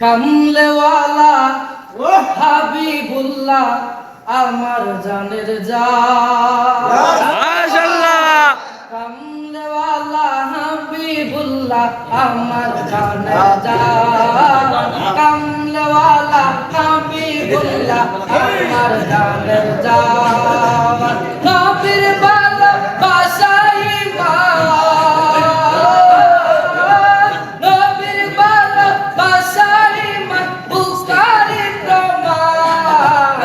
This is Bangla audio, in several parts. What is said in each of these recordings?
কামলেওয়ালা হাবিবুল্লাহ আমার জানের জান, মাশাআল্লাহ। কামলেওয়ালা হাবিবুল্লাহ আমার জানের জান, কামলেওয়ালা হাবিবুল্লাহ আমার জানের জান। নবীর ভালোবাসাই মান, নবীর ভালোবাসাই মান, বুখারী প্রমাণ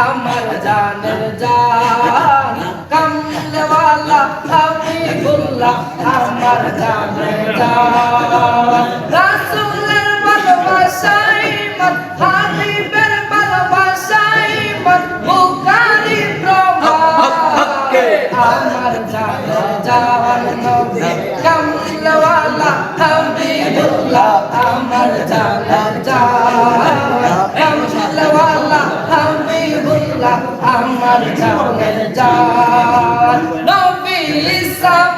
আমার জানের জান, কামলেওয়ালা হাবিবুল্লাহ আমার জানের জান। রাসূলের ভালোবাসাই মান, হাবিবের ভালোবাসাই মান, বুখারী প্রমাণ আমার জানের জান। নবী কামলেওয়ালা হাবিবুল্লাহ আমার জানের জান, কামলেওয়ালা হাবিবুল্লাহ আমার জানের জান। নবী ইসলাম